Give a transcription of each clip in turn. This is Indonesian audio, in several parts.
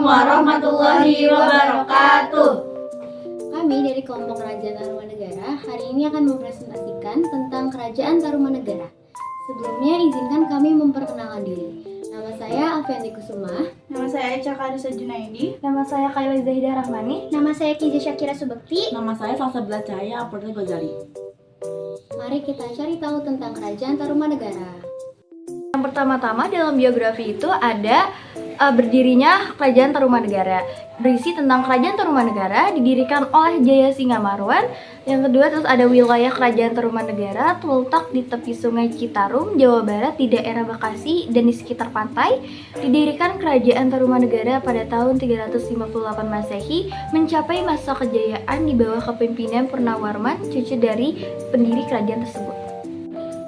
warahmatullahi wabarakatuh. Kami dari kelompok Kerajaan Tarumanegara hari ini akan mempresentasikan tentang Kerajaan Tarumanegara. Sebelumnya izinkan kami memperkenalkan diri. Nama saya Alfianti Kusuma. Nama saya Echa Karisa Junaidi. Nama saya Kaila Zahidah Rahmani. Nama saya Kiza Syakira Subekti. Nama saya Salsabila Cahaya Apurta Gozali. Mari kita cari tahu tentang Kerajaan Tarumanegara. Yang pertama-tama dalam biografi itu ada berdirinya Kerajaan Tarumanegara. Berisi tentang Kerajaan Tarumanegara didirikan oleh Jaya Singa Marwan. Yang kedua terus ada wilayah Kerajaan Tarumanegara terletak di tepi Sungai Citarum, Jawa Barat di daerah Bekasi dan di sekitar pantai. Didirikan Kerajaan Tarumanegara pada tahun 358 Masehi, mencapai masa kejayaan di bawah kepemimpinan Purnawarman, cucu dari pendiri kerajaan tersebut.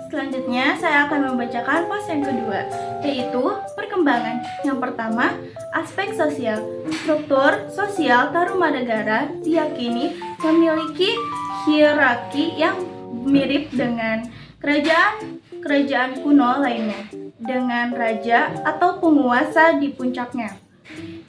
Selanjutnya saya akan membacakan pos yang kedua, yaitu perkembangan. Yang pertama, aspek sosial. Struktur sosial Tarumanegara diyakini memiliki hierarki yang mirip dengan kerajaan kuno lainnya, dengan raja atau penguasa di puncaknya.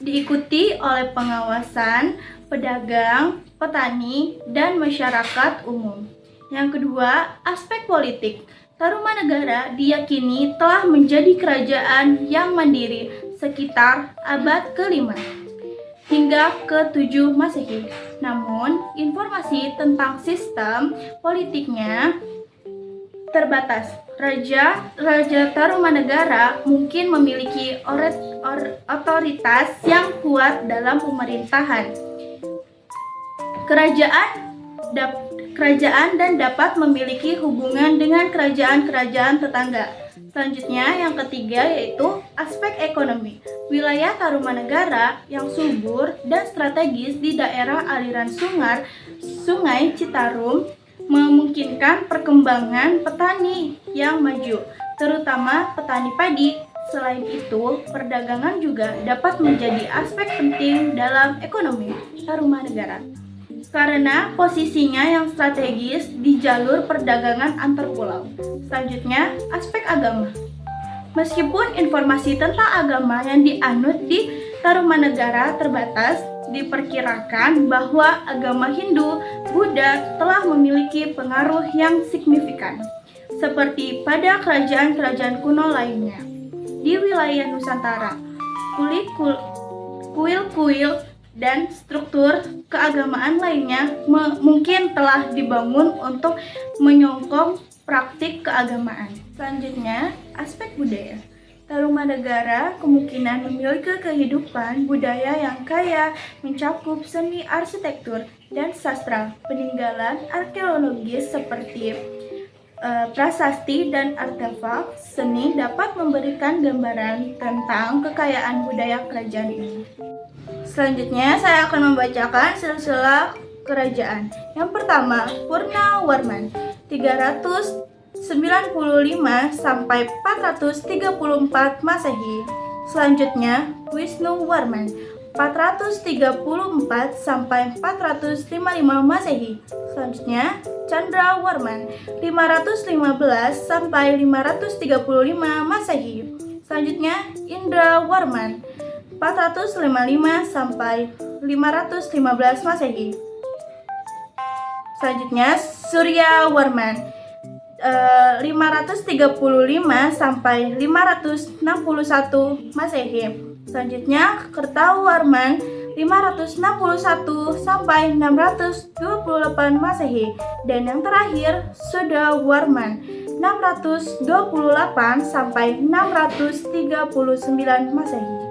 Diikuti oleh pengawasan, pedagang, petani, dan masyarakat umum. Yang kedua, aspek politik. Tarumanegara diyakini telah menjadi kerajaan yang mandiri sekitar abad ke-5 hingga ke-7 Masehi. Namun, informasi tentang sistem politiknya terbatas. Raja Tarumanegara mungkin memiliki otoritas yang kuat dalam pemerintahan kerajaan dan dapat memiliki hubungan dengan kerajaan-kerajaan tetangga. Selanjutnya, yang ketiga yaitu aspek ekonomi. Wilayah Tarumanegara yang subur dan strategis di daerah aliran Sungai Citarum memungkinkan perkembangan petani yang maju, terutama petani padi. Selain itu, perdagangan juga dapat menjadi aspek penting dalam ekonomi Tarumanegara karena posisinya yang strategis di jalur perdagangan antar pulau. Selanjutnya, aspek agama. Meskipun informasi tentang agama yang dianut di Tarumanegara terbatas, diperkirakan bahwa agama Hindu, Buddha telah memiliki pengaruh yang signifikan, seperti pada kerajaan-kerajaan kuno lainnya. Di wilayah Nusantara, kuil-kuil dan struktur keagamaan lainnya mungkin telah dibangun untuk menyokong praktik keagamaan. Selanjutnya, aspek budaya. Tarumanegara kemungkinan memiliki kehidupan budaya yang kaya, mencakup seni arsitektur dan sastra, peninggalan arkeologis seperti prasasti dan artefak seni dapat memberikan gambaran tentang kekayaan budaya kerajaan ini. Selanjutnya, saya akan membacakan silsilah kerajaan. Yang pertama, Purnawarman 395 sampai 434 Masehi. Selanjutnya, Wisnuwarman 434 sampai 455 Masehi. Selanjutnya, Chandrawarman 515 sampai 535 Masehi. Selanjutnya, Indrawarman 455 sampai 515 Masehi. Selanjutnya, Suryawarman 535 sampai 561 Masehi. Selanjutnya, Kertawarman 561 sampai 628 Masehi. Dan yang terakhir, Sudawarman 628 sampai 639 Masehi.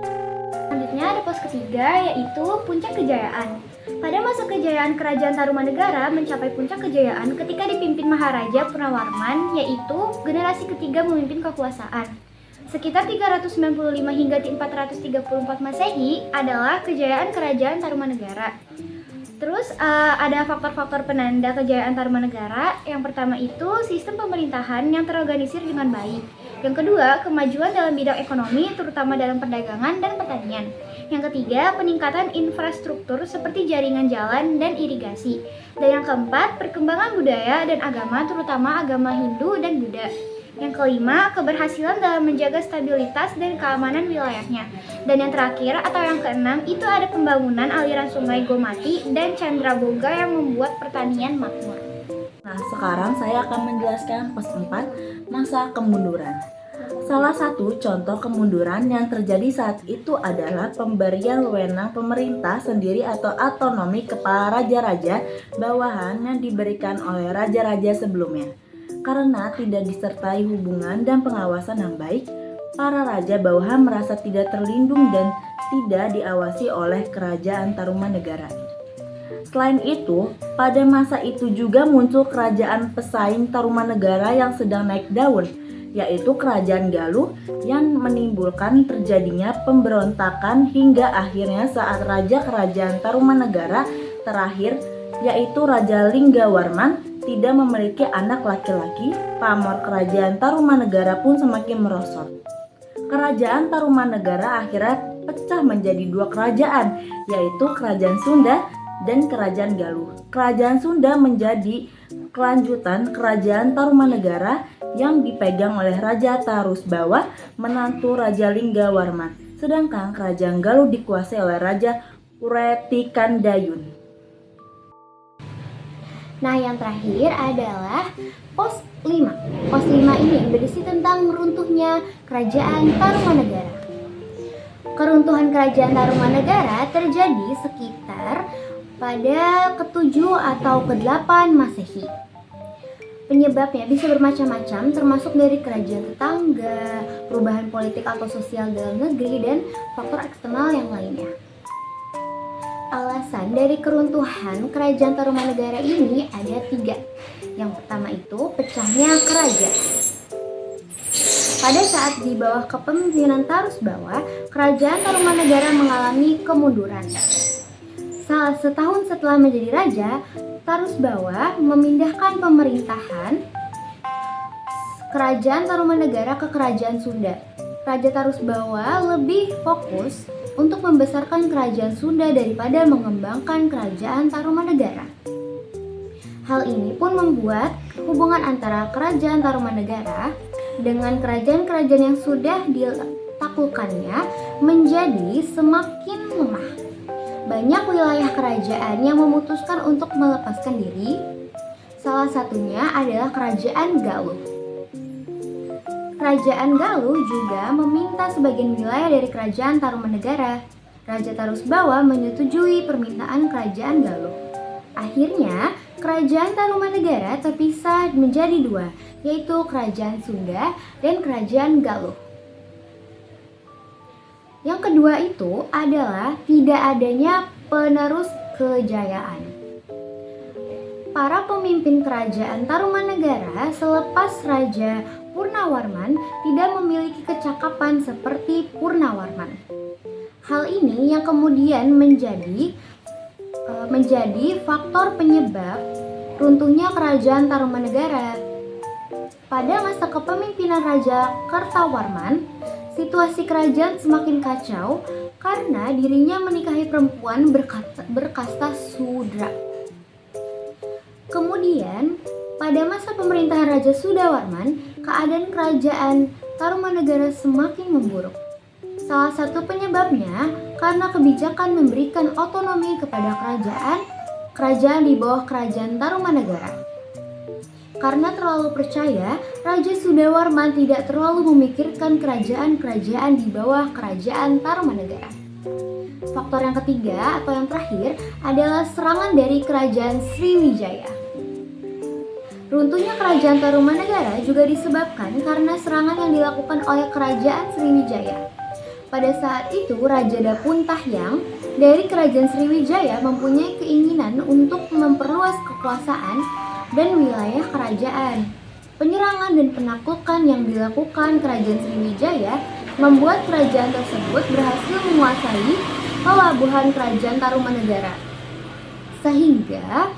Selanjutnya ada pos ketiga, yaitu puncak kejayaan. Pada masa kejayaan Kerajaan Tarumanegara mencapai puncak kejayaan ketika dipimpin Maharaja Purnawarman, yaitu generasi ketiga memimpin kekuasaan. Sekitar 395 hingga 434 Masehi adalah kejayaan Kerajaan Tarumanegara. Terus ada faktor-faktor penanda kejayaan Tarumanegara. Yang pertama itu sistem pemerintahan yang terorganisir dengan baik. Yang kedua, kemajuan dalam bidang ekonomi, terutama dalam perdagangan dan pertanian. Yang ketiga, peningkatan infrastruktur seperti jaringan jalan dan irigasi. Dan yang keempat, perkembangan budaya dan agama, terutama agama Hindu dan Buddha. Yang kelima, keberhasilan dalam menjaga stabilitas dan keamanan wilayahnya. Dan yang terakhir atau yang keenam, itu ada pembangunan aliran sungai Gomati dan Candraboga yang membuat pertanian makmur. Nah, sekarang saya akan menjelaskan pos 4, masa kemunduran. Salah satu contoh kemunduran yang terjadi saat itu adalah pemberian wewenang pemerintah sendiri atau otonomi kepada raja-raja bawahan yang diberikan oleh raja-raja sebelumnya. Karena tidak disertai hubungan dan pengawasan yang baik, para raja bawahan merasa tidak terlindung dan tidak diawasi oleh kerajaan Tarumanegara. Selain itu, pada masa itu juga muncul kerajaan pesaing Tarumanegara yang sedang naik daun, yaitu Kerajaan Galuh yang menimbulkan terjadinya pemberontakan hingga akhirnya saat Raja Kerajaan Tarumanegara terakhir, yaitu Raja Linggawarman, tidak memiliki anak laki-laki, pamor Kerajaan Tarumanegara pun semakin merosot. Kerajaan Tarumanegara akhirnya pecah menjadi dua kerajaan, yaitu Kerajaan Sunda dan Kerajaan Galuh. Kerajaan Sunda menjadi kelanjutan Kerajaan Tarumanegara yang dipegang oleh Raja Tarusbawa, menantu Raja Linggawarman. Sedangkan Kerajaan Galuh dikuasai oleh Raja Puretikandayun. Nah, yang terakhir adalah pos 5. Pos 5 ini berisi tentang runtuhnya Kerajaan Tarumanegara. Keruntuhan Kerajaan Tarumanegara terjadi sekitar pada ke-7 atau ke-8 Masehi. Penyebabnya bisa bermacam-macam, termasuk dari kerajaan tetangga, perubahan politik atau sosial dalam negeri, dan faktor eksternal yang lainnya. Alasan dari keruntuhan Kerajaan Tarumanegara ini ada 3. Yang pertama itu pecahnya kerajaan. Pada saat di bawah kepemimpinan Tarusbawa, Kerajaan Tarumanegara mengalami kemunduran. Setahun setelah menjadi raja, Tarusbawa memindahkan pemerintahan Kerajaan Tarumanegara ke Kerajaan Sunda. Raja Tarusbawa lebih fokus untuk membesarkan Kerajaan Sunda daripada mengembangkan Kerajaan Tarumanegara. Hal ini pun membuat hubungan antara Kerajaan Tarumanegara dengan kerajaan-kerajaan yang sudah ditaklukkannya menjadi semakin lemah. Banyak wilayah kerajaan yang memutuskan untuk melepaskan diri. Salah satunya adalah Kerajaan Galuh. Kerajaan Galuh juga meminta sebagian wilayah dari Kerajaan Tarumanegara. Raja Tarusbawa menyetujui permintaan Kerajaan Galuh. Akhirnya, Kerajaan Tarumanegara terpisah menjadi 2, yaitu Kerajaan Sunda dan Kerajaan Galuh. Yang kedua itu adalah tidak adanya penerus kejayaan. Para pemimpin Kerajaan Tarumanegara selepas Raja Purnawarman tidak memiliki kecakapan seperti Purnawarman. Hal ini yang kemudian menjadi faktor penyebab runtuhnya Kerajaan Tarumanegara. Pada masa kepemimpinan Raja Kertawarman, situasi kerajaan semakin kacau karena dirinya menikahi perempuan berkasta Sudra. Kemudian, pada masa pemerintahan Raja Sudawarman, keadaan Kerajaan Tarumanegara semakin memburuk. Salah satu penyebabnya karena kebijakan memberikan otonomi kepada kerajaan di bawah Kerajaan Tarumanegara. Karena terlalu percaya, Raja Sudawarman tidak terlalu memikirkan kerajaan-kerajaan di bawah Kerajaan Tarumanegara. Faktor yang ketiga atau yang terakhir adalah serangan dari Kerajaan Sriwijaya. Runtuhnya Kerajaan Tarumanegara juga disebabkan karena serangan yang dilakukan oleh Kerajaan Sriwijaya. Pada saat itu, Raja Dapuntahyang dari Kerajaan Sriwijaya mempunyai keinginan untuk memperluas kekuasaan dan wilayah kerajaan. Penyerangan dan penaklukan yang dilakukan Kerajaan Sriwijaya membuat kerajaan tersebut berhasil menguasai pelabuhan Kerajaan Tarumanegara, sehingga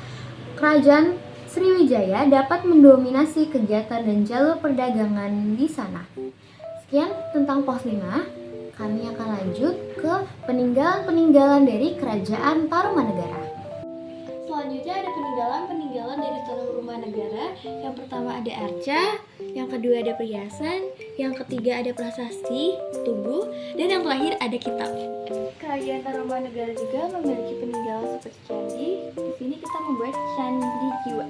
Kerajaan Sriwijaya dapat mendominasi kegiatan dan jalur perdagangan di sana. Sekian tentang pos 5. Kami akan lanjut ke peninggalan-peninggalan dari Kerajaan Tarumanegara. selanjutnya ada peninggalan dari Tarumanegara. Yang pertama ada arca, yang kedua ada perhiasan, yang ketiga ada prasasti, tubuh, dan yang terakhir ada kitab. Kerajaan Tarumanegara juga memiliki peninggalan seperti candi. Di sini kita membuat candi jiwa.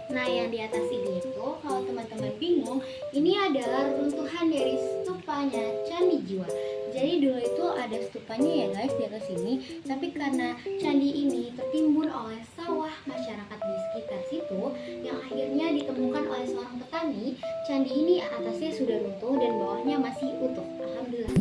Nah, yang di atas ini itu, kalau teman-teman bingung, ini adalah runtuhan dari stupanya Candi Jiwa. Jadi dulu itu ada stupanya ya guys di atas sini, tapi karena candi ini tertimbun oleh sawah masyarakat di sekitar situ, yang akhirnya ditemukan oleh seorang petani, candi ini atasnya sudah runtuh dan bawahnya masih utuh. Alhamdulillah.